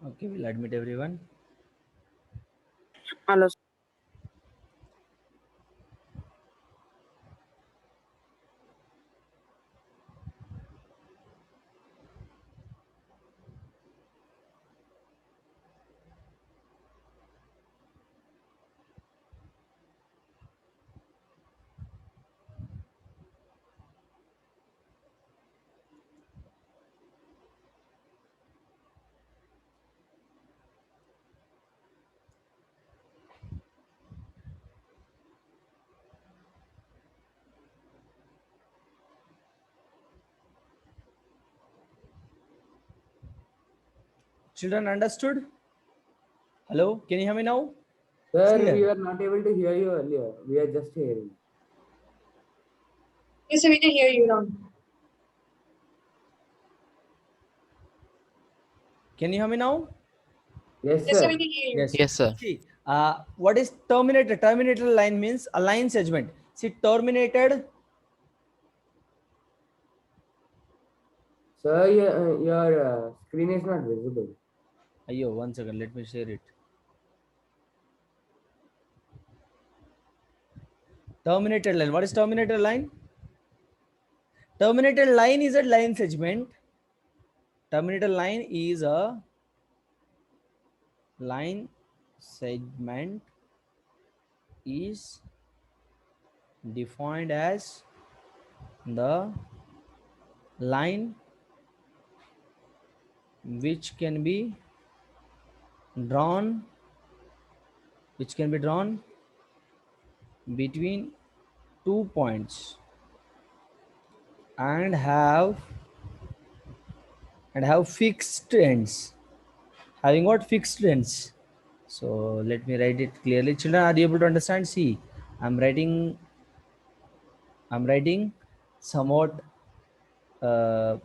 Okay, we'll admit everyone. Hello. Children understood? Hello, can you hear me now? Sir, we Clear. were not able to hear you earlier. We are just hearing. Yes, sir, we can hear you now. Can you hear me now? Yes, Yes, sir, we sir. can hear you. Yes. Yes, sir. See, what is terminated? Terminated line means a line segment. See, terminated. Sir, your screen is not visible. Ayo, 1 second. Let me share it. Terminated line. What is terminated line? Terminated line is a line segment. Terminated line is a line segment is defined as the line which can be drawn between 2 points and have fixed ends. Having what? Fixed ends. So let me write it clearly. Children, are you able to understand? See, i'm writing somewhat uh,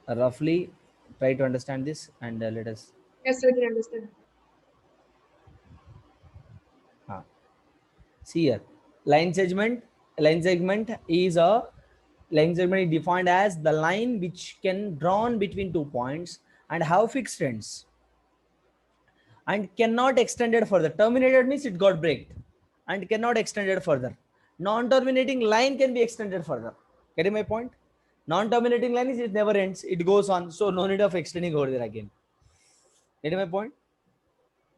roughly. Try to understand this, and let us Yes, sir, we can understand. see here. Line segment is defined as the line which can drawn between 2 points and have fixed ends and cannot extend it further. Terminated means it got breaked and cannot extend it further. Non-terminating line can be extended further. Getting my point? Non-terminating line is it never ends, it goes on, so no need of extending over there again. Getting my point?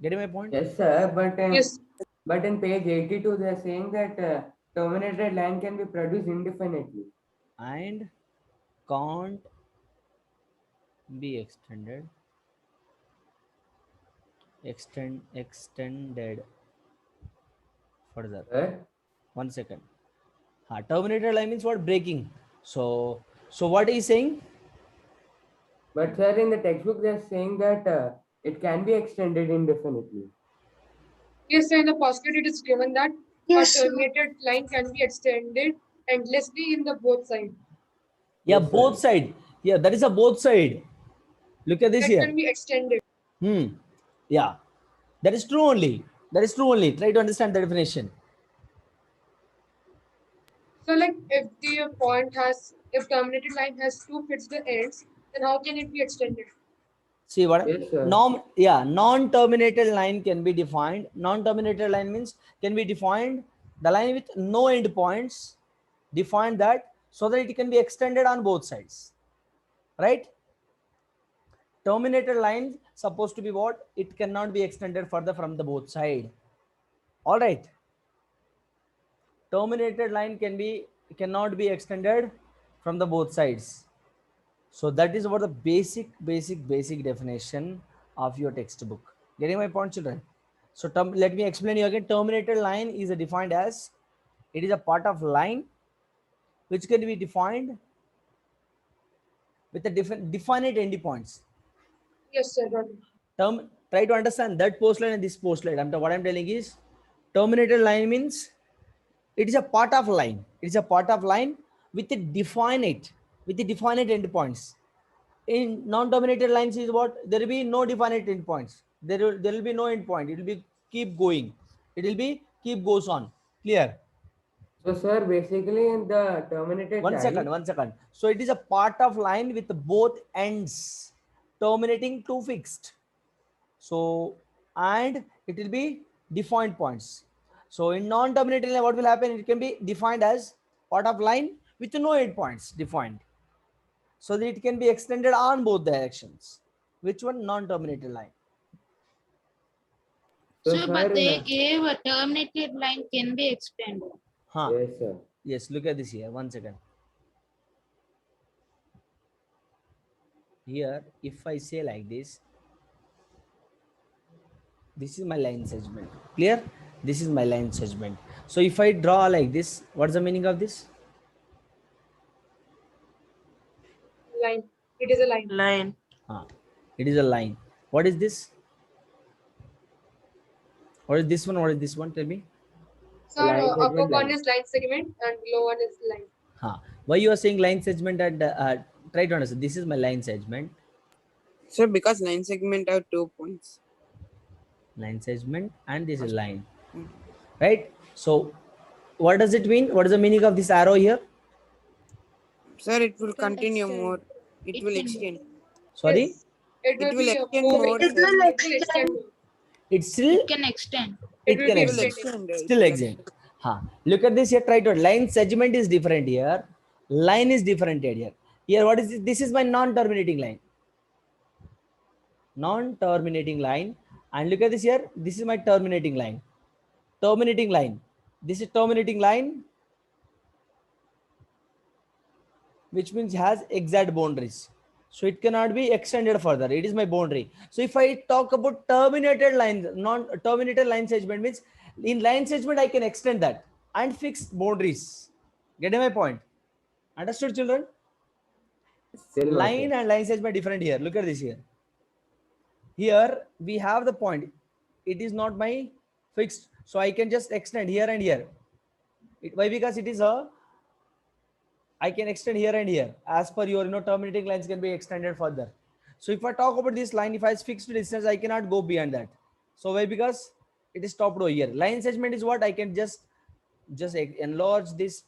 Getting my point? Yes, sir. Yes, But in page 82, they are saying that terminated line can be produced indefinitely. And can't be extended further. Sir. 1 second. Terminated line means what? Breaking. So what is saying? But sir, in the textbook, they are saying that it can be extended indefinitely. yes, sir, in the postulate it is given that a terminated line can be extended endlessly in the both sides. Yeah, Yes, both sir. side. Yeah, that is a both side. Look at this That here. can be extended. Yeah, that is true only. That is true only. Try to understand the definition. So, like, if terminated line has two fixed ends, then how can it be extended? See what? Yes, sir. Non-terminated line can be defined. Non-terminated line means can be defined the line with no end points. Define that so that it can be extended on both sides. Right? Terminated line supposed to be what? It cannot be extended further from the both side. All right. Terminated line cannot be extended from the both sides. So that is what the basic definition of your textbook. Getting my point, children? So let me explain you again. Terminated line is defined as it is a part of line which can be defined with a definite endpoints. Yes, sir, got it. Try to understand that post line and this post line. What I'm telling is terminated line means it is a part of line. It is a part of line with a definite endpoints. In non-terminated lines is what? There will be no definite endpoints. There will be no endpoint. It will be keep going. It will be keep goes on. Clear? So, sir, basically, in the terminated One second. line, 1 second. So it is a part of line with both ends terminating to fixed. So, and it will be defined points. So in non-terminating line, what will happen? It can be defined as part of line with no endpoints defined, so that it can be extended on both directions. Which one? Non-terminated line. So, So, but they sir, gave a terminated line can be extended. Huh. yes, sir. Yes, look at this here. 1 second. Here, if I say like this is my line segment. Clear? This is my line segment. So if I draw like this, what's the meaning of this? Line. It is a line. Line. It is a line. What is this? What is this one? What is this one? Tell me. Sir, Line upper segment one line. is line segment and below one is line. Why you are saying line segment? And try to understand. This is my line segment. So because line segment have 2 points. Line segment, and this is line. Mm. Right? So what does it mean? What is the meaning of this arrow here? Sir, it will Can continue extend. more. It It will can- extend. Sorry? Yes. It It will will be extend moving. more, sir. It will extend more. It's still, It can extend. It it will can be It will exist. extending. extend. It Still will exist. Look at this here. Try to. Line segment is different here. Line is differentiated here. Here, what is this? This is my non-terminating line. Non-terminating line. And look at this here. This is my terminating line. Terminating line. This is terminating line, which means has exact boundaries. So it cannot be extended further. It is my boundary. So if I talk about terminated line, non-terminated line segment means in line segment I can extend that and fix boundaries. Getting my point? Understood, children? Still not, Line sir. and line segment different here. Look at this here. Here we have the point. It is not my fixed. So I can just extend here and here. Why? Because it is a, I can extend here and here. As per your, terminating lines can be extended further. So if I talk about this line, if I fixed distance, I cannot go beyond that. So why? Because it is stopped over here. Line segment is what I can just enlarge this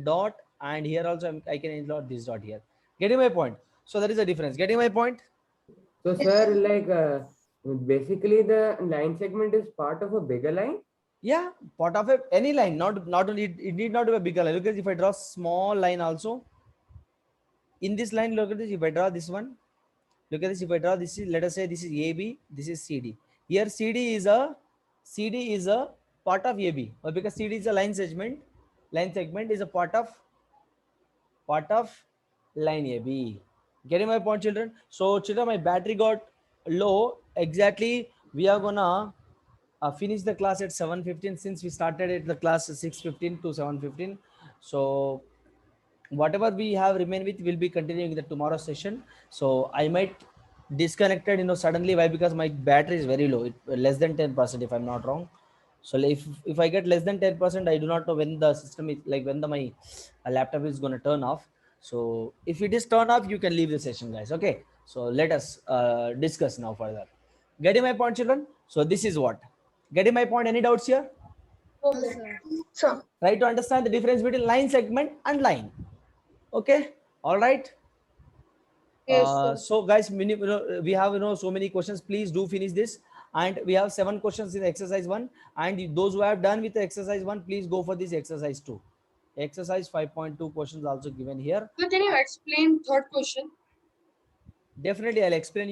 dot, and here also I can enlarge this dot here. Getting my point? So that is the difference. Getting my point? So, sir, like basically the line segment is part of a bigger line. Yeah, part of any line. Not only it need not be a bigger line. Look at, if I draw small line also. In this line, look at this. If I draw this one, look at this. If I draw this, is, let us say this is AB, this is CD. Here CD is a part of AB, or because CD is a line segment. Line segment is a part of line AB. Getting my point, children? So children, my battery got low. Exactly, we are gonna finish the class at 7:15, since we started at the class 6:15 to 7:15. So whatever we have remained with, will be continuing the tomorrow session. So I might disconnected, suddenly. Why? Because my battery is very low, less than 10%, if I'm not wrong. So if I get less than 10%, I do not know when the system is, like, when my laptop is going to turn off. So if it is turned off, you can leave the session, guys. Okay, so let us discuss now further. Getting my point, children? So this is what, getting my point? Any doubts here? Okay. Try to understand the difference between line segment and line. Okay, all right. Yes, sir. So guys, we have so many questions. Please do finish this, and we have 7 questions in exercise 1, and those who have done with the exercise 1, please go for this exercise 2. Exercise 5.2 questions also given here. So can you explain third question? Definitely I'll explain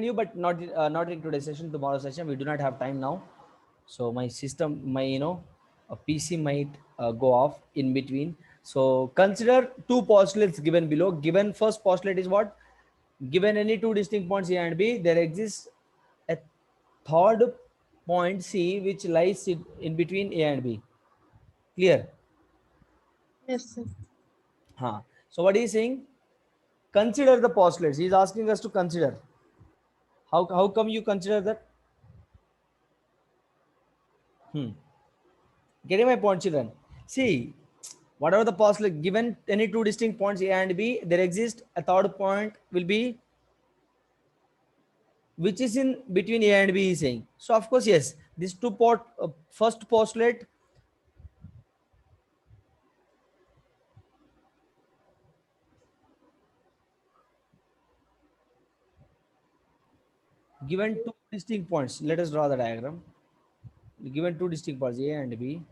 you, but not in today's session. Tomorrow session, we do not have time now. So my system, my a PC might go off in between. So consider 2 postulates given below. Given first postulate is what? Given any 2 distinct points A and B, there exists a third point C which lies in between A and B. Clear? Yes, sir. So what is he saying? Consider the postulates. He is asking us to consider. How come you consider that? Getting my point, children? See, whatever the postulate, given any 2 distinct points A and B, there exists a third point will be, which is in between A and B, he is saying. So of course, yes, this first postulate, given two distinct points. Let us draw the diagram. Given two distinct points A and B,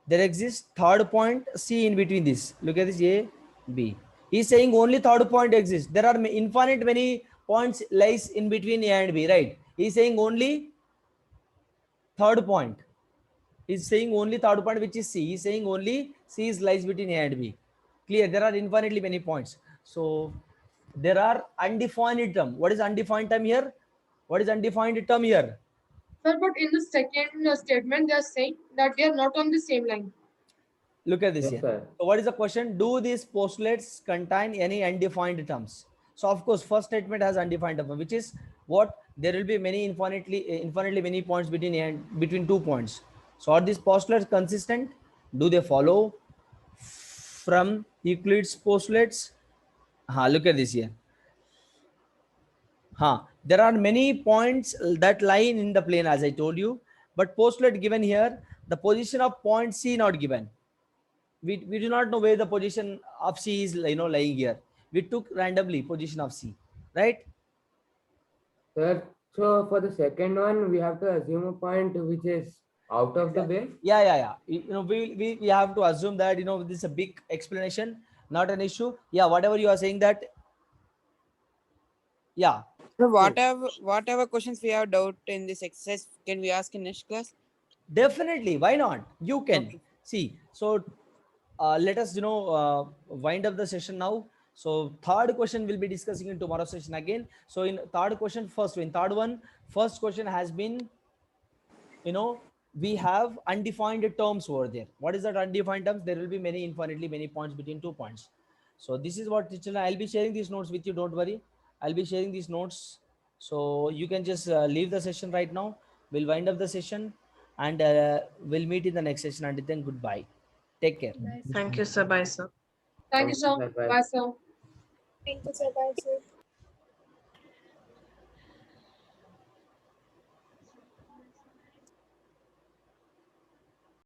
there exists third point C in between this. Look at this A, B. He's saying only third point exists. There are infinite many points lies in between A and B, right? He's saying only third point. He's saying only third point, which is C. He's saying only C is lies between A and B. Clear? There are infinitely many points. So there are undefined term. What is undefined term here? What is undefined term here? Sir, but in the second statement, they are saying that they are not on the same line. Look at this Yes, here. sir. So what is the question? Do these postulates contain any undefined terms? So of course, first statement has undefined term, which is what? There will be many infinitely many points between 2 points. So are these postulates consistent? Do they follow from Euclid's postulates? Look at this here. There are many points that lie in the plane, as I told you, but postulate given here, the position of point C not given. We do not know where the position of C is, lying here. We took randomly position of C, right? Sir, so for the second one, we have to assume a point which is out of the way. Yeah. We have to assume that, this is a big explanation, not an issue. Yeah, whatever you are saying that. Yeah, So whatever questions we have doubt in this exercise, can we ask in next class? definitely. Why not? You can Okay. see. So let us, wind up the session now. So third question we'll be discussing in tomorrow's session again. So in third question, first question has been, we have undefined terms over there. What is that undefined terms? There will be infinitely many points between 2 points. So this is what teacher, I'll be sharing these notes with you. Don't worry. I'll be sharing these notes. So you can just leave the session right now. We'll wind up the session and we'll meet in the next session. Until then, goodbye. Take care. Thank you, sir. Bye, sir. Thank you, sir. Bye-bye. Bye, sir. Thank you, sir. Bye, sir.